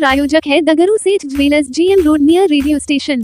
प्रायोजक है दगरू सेठ jewellers, GM road near radio station.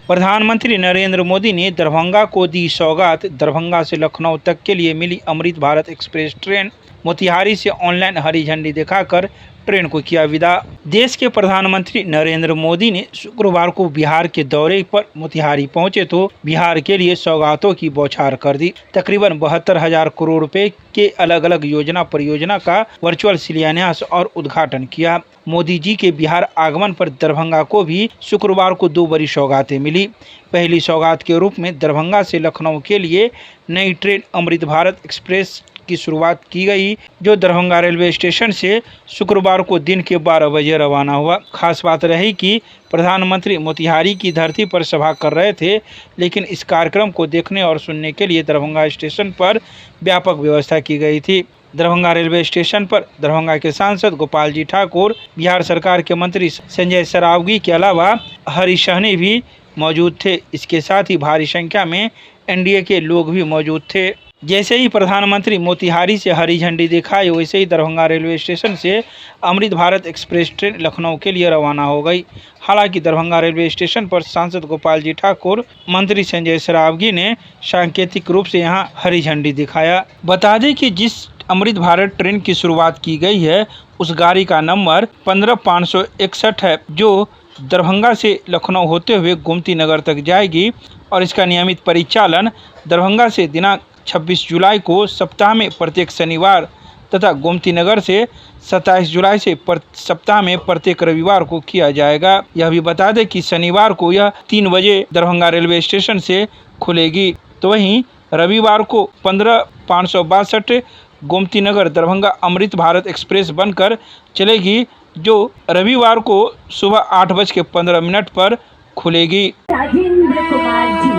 प्रधानमंत्री नरेंद्र मोदी ने दरभंगा को दी सौगात। दरभंगा से लखनऊ तक के लिए मिली अमृत भारत एक्सप्रेस ट्रेन। मोतिहारी से ऑनलाइन हरी झंडी दिखाकर ट्रेन को किया विदा। देश के प्रधानमंत्री नरेंद्र मोदी ने शुक्रवार को बिहार के दौरे पर मोतिहारी पहुंचे तो बिहार के लिए सौगातों की बौछार कर दी। तकरीबन 72,000 करोड़ रुपए के अलग अलग योजना परियोजना का वर्चुअल शिलान्यास और उद्घाटन किया। मोदी जी के बिहार आगमन पर दरभंगा को भी शुक्रवार को 2 बड़ी सौगातें मिली। पहली सौगात के रूप में दरभंगा से लखनऊ के लिए नई ट्रेन अमृत भारत एक्सप्रेस की शुरुआत की गई, जो दरभंगा रेलवे स्टेशन से शुक्रवार को दिन के 12 बजे रवाना हुआ। खास बात रही कि प्रधानमंत्री मोतिहारी की धरती पर सभा कर रहे थे, लेकिन इस कार्यक्रम को देखने और सुनने के लिए दरभंगा स्टेशन पर व्यापक व्यवस्था की गई थी। दरभंगा रेलवे स्टेशन पर दरभंगा के सांसद गोपाल जी ठाकुर, बिहार सरकार के मंत्री संजय सरावगी के अलावा हरीश सहनी भी मौजूद थे। इसके साथ ही भारी संख्या में एनडीए के लोग भी मौजूद थे। जैसे ही प्रधानमंत्री मोतिहारी से हरी झंडी दिखाई, वैसे ही दरभंगा रेलवे स्टेशन से अमृत भारत एक्सप्रेस ट्रेन लखनऊ के लिए रवाना हो गई। हालांकि दरभंगा रेलवे स्टेशन पर सांसद गोपाल जी ठाकुर, मंत्री संजय सरावगी ने सांकेतिक रूप से यहां हरी झंडी दिखाया। बता दें कि जिस अमृत भारत ट्रेन की शुरुआत की गई है, उस गाड़ी का नंबर 15561 है, जो दरभंगा से लखनऊ होते हुए गोमती नगर तक जाएगी और इसका नियमित परिचालन दरभंगा से दिनांक 26 जुलाई को सप्ताह में प्रत्येक शनिवार तथा गोमती नगर से 27 जुलाई से सप्ताह में प्रत्येक रविवार को किया जाएगा। यह भी बता दें कि शनिवार को यह 3 बजे दरभंगा रेलवे स्टेशन से खुलेगी, तो वहीं रविवार को 15562 गोमती नगर दरभंगा अमृत भारत एक्सप्रेस बनकर चलेगी, जो रविवार को सुबह 8:15 पर खुलेगी। राजेंद्र कुमार जी,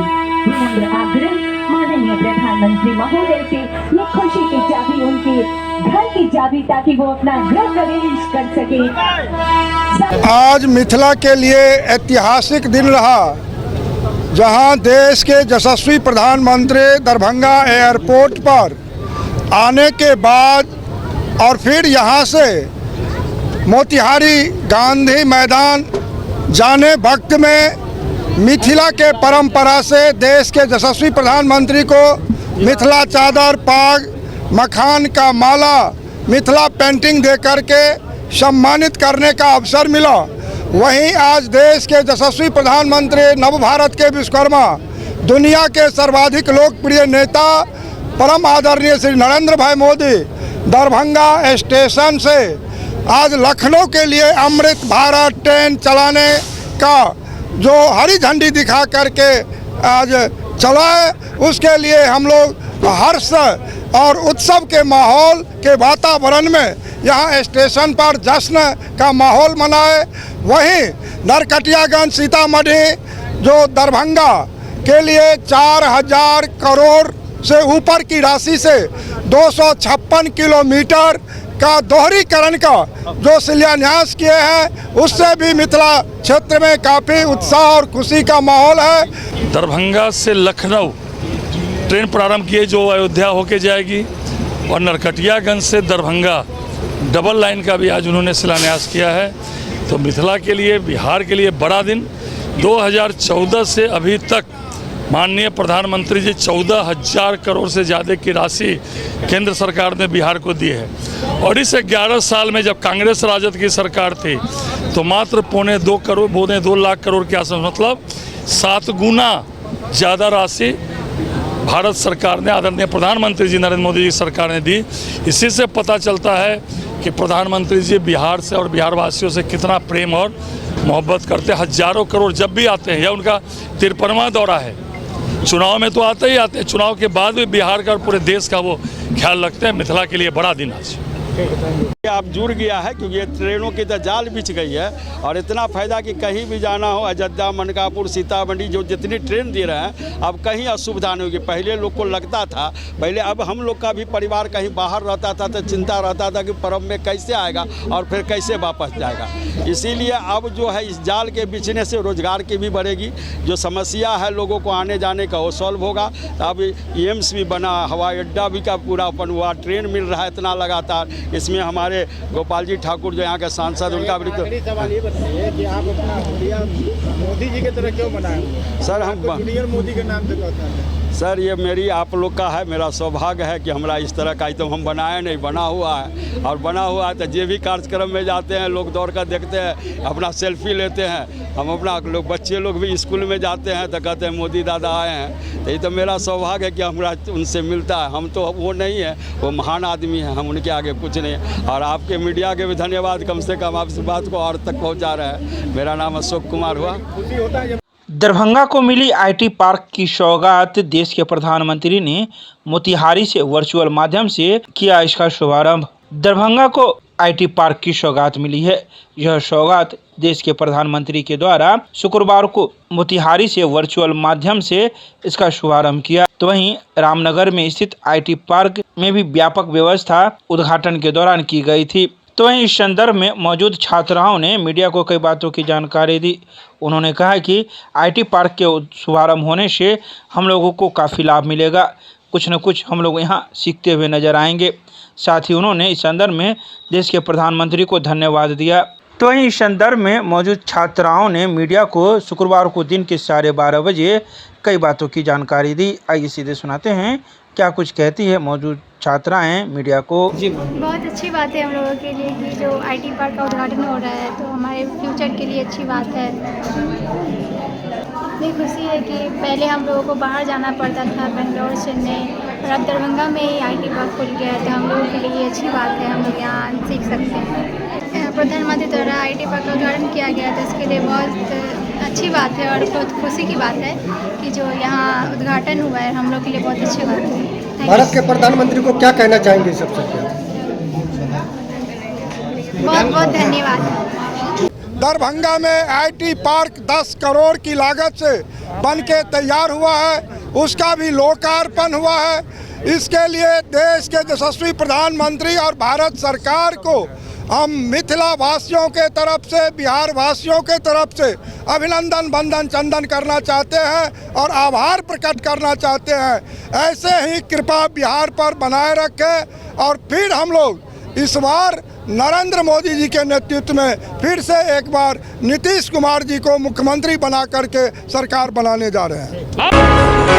माननीय प्रधानमंत्री महोदय से ये खुशी की चाबी, उनके घर की चाबी, ताकि वो अपना गृह प्रवेश कर सके। आज मिथिला के लिए ऐतिहासिक दिन रहा, जहां देश के यशस्वी प्रधानमंत्री दरभंगा एयरपोर्ट पर आने के बाद और फिर यहां से मोतिहारी गांधी मैदान जाने वक्त में मिथिला के परंपरा से देश के यशस्वी प्रधानमंत्री को मिथिला चादर, पाग, मखान का माला, मिथिला पेंटिंग देकर के सम्मानित करने का अवसर मिला। वहीं आज देश के यशस्वी प्रधानमंत्री नव भारत के विश्वकर्मा, दुनिया के सर्वाधिक लोकप्रिय नेता परम आदरणीय श्री नरेंद्र भाई मोदी दरभंगा स्टेशन से आज लखनऊ के लिए अमृत भारत ट्रेन चलाने का जो हरी झंडी दिखा करके आज चला है, उसके लिए हम लोग हर्ष और उत्सव के माहौल के वातावरण में यहाँ स्टेशन पर जश्न का माहौल मनाए। वहीं नरकटियागंज सीतामढ़ी जो दरभंगा के लिए 4000 करोड़ से ऊपर की राशि से 256 किलोमीटर का दोहरीकरण का जो शिलान्यास किए हैं, उससे भी मिथिला क्षेत्र में काफ़ी उत्साह और खुशी का माहौल है। दरभंगा से लखनऊ ट्रेन प्रारंभ किए जो अयोध्या होके जाएगी, और नरकटियागंज से दरभंगा डबल लाइन का भी आज उन्होंने शिलान्यास किया है। तो मिथिला के लिए, बिहार के लिए बड़ा दिन। 2014 से अभी तक माननीय प्रधानमंत्री जी 14,000 करोड़ से ज़्यादा की राशि केंद्र सरकार ने बिहार को दी है, और इस 11 साल में जब कांग्रेस राजद की सरकार थी तो मात्र 2.25 लाख करोड़ के आसपास, मतलब 7 गुना ज़्यादा राशि भारत सरकार ने, आदरणीय प्रधानमंत्री जी नरेंद्र मोदी जी सरकार ने दी। इसी से पता चलता है कि प्रधानमंत्री जी बिहार से और बिहार वासियों से कितना प्रेम और मोहब्बत करते हैं। हज़ारों करोड़ जब भी आते हैं, यह उनका 53वां दौरा है। चुनाव में तो आते ही आते हैं, चुनाव के बाद भी बिहार का और पूरे देश का वो ख्याल रखते हैं। मिथिला के लिए बड़ा दिन आज। आप जुड़ गया है, क्योंकि ये ट्रेनों की तो जाल बिछ गई है, और इतना फ़ायदा कि कहीं भी जाना हो, अयोध्या, मनकापुर, सीतामढ़ी, जो जितनी ट्रेन दे रहे हैं, अब कहीं असुविधा नहीं होगी। पहले लोग को लगता था, पहले अब हम लोग का भी परिवार कहीं बाहर रहता था तो चिंता रहता था कि पर्व में कैसे आएगा और फिर कैसे वापस जाएगा। इसीलिए अब जो है इस जाल के बिछने से रोजगार की भी बढ़ेगी, जो समस्या है लोगों को आने जाने का वो सॉल्व होगा। अब एम्स भी बना, हवाई अड्डा भी का पूरा अपन हुआ, ट्रेन मिल रहा है इतना लगातार, इसमें हमारे हमारे गोपाल जी ठाकुर जो यहाँ के सांसद, उनका भी तो सवाल ये बताइए कि आप अपना हुलिया मोदी जी की तरह क्यों बनाए हुए हैं? सर हम जूनियर मोदी के नाम से कहते हैं। सर ये मेरी आप लोग का है, मेरा सौभाग्य है कि हमारा इस तरह का आइटम हम बनाए नहीं, बना हुआ है। और बना हुआ है तो जो भी कार्यक्रम में जाते हैं लोग दौड़ कर देखते हैं, अपना सेल्फी लेते हैं। हम अपना लोग बच्चे लोग भी स्कूल में जाते हैं तो कहते हैं मोदी दादा आए हैं। तो ये तो मेरा सौभाग्य है कि हमारा उनसे मिलता है। हम तो वो नहीं है, वो महान आदमी हैं, हम उनके आगे कुछ नहीं। और आपके मीडिया के भी धन्यवाद, कम से कम आप इस बात को और तक पहुँचा रहे हैं। मेरा नाम अशोक कुमार हुआ। खुशी होता है जब दरभंगा को मिली आईटी पार्क की सौगात। देश के प्रधानमंत्री ने मोतिहारी से वर्चुअल माध्यम से किया इसका शुभारंभ। दरभंगा को आईटी पार्क की सौगात मिली है। यह सौगात देश के प्रधानमंत्री के द्वारा शुक्रवार को मोतिहारी से वर्चुअल माध्यम से इसका शुभारंभ किया। तो वहीं रामनगर में स्थित आईटी पार्क में भी व्यापक व्यवस्था उद्घाटन के दौरान की गई थी। तो वहीं इस संदर्भ में मौजूद छात्राओं ने मीडिया को कई बातों की जानकारी दी। उन्होंने कहा कि आईटी पार्क के शुभारंभ होने से हम लोगों को काफ़ी लाभ मिलेगा, कुछ न कुछ हम लोग यहाँ सीखते हुए नजर आएंगे। साथ ही उन्होंने इस संदर्भ में देश के प्रधानमंत्री को धन्यवाद दिया। तो वहीं इस संदर्भ में मौजूद छात्राओं ने मीडिया को शुक्रवार को दिन के 12:30 बजे कई बातों की जानकारी दी। आइए सीधे सुनाते हैं क्या कुछ कहती है मौजूद छात्राएं मीडिया को। बहुत अच्छी बात है हम लोगों के लिए कि जो आईटी पार्क का उद्घाटन हो रहा है, तो हमारे फ्यूचर के लिए अच्छी बात है। इतनी खुशी है कि पहले हम लोगों को बाहर जाना पड़ता था, बेंगलोर, चेन्नई, और अब दरभंगा में ही आईटी पार्क खुल गया है। तो हम लोगों के लिए अच्छी बात है, हम लोग यहाँ सीख सकते हैं। प्रधानमंत्री द्वारा आईटी पार्क का उद्घाटन किया गया, तो इसके लिए बहुत अच्छी बात है और बहुत खुशी की बात है कि जो यहाँ उद्घाटन हुआ है, हम लोग के लिए बहुत अच्छी बात है। भारत के प्रधानमंत्री को क्या कहना चाहेंगे सबसे पहले? बहुत बहुत धन्यवाद। दरभंगा में आईटी पार्क 10 करोड़ की लागत से बन के तैयार हुआ है, उसका भी लोकार्पण हुआ है। इसके लिए देश के यशस्वी प्रधानमंत्री और भारत सरकार को हम मिथिला वासियों के तरफ से, बिहार वासियों के तरफ से अभिनंदन वंदन चंदन करना चाहते हैं और आभार प्रकट करना चाहते हैं। ऐसे ही कृपा बिहार पर बनाए रखें और फिर हम लोग इस बार नरेंद्र मोदी जी के नेतृत्व में फिर से एक बार नीतीश कुमार जी को मुख्यमंत्री बना करके सरकार बनाने जा रहे हैं।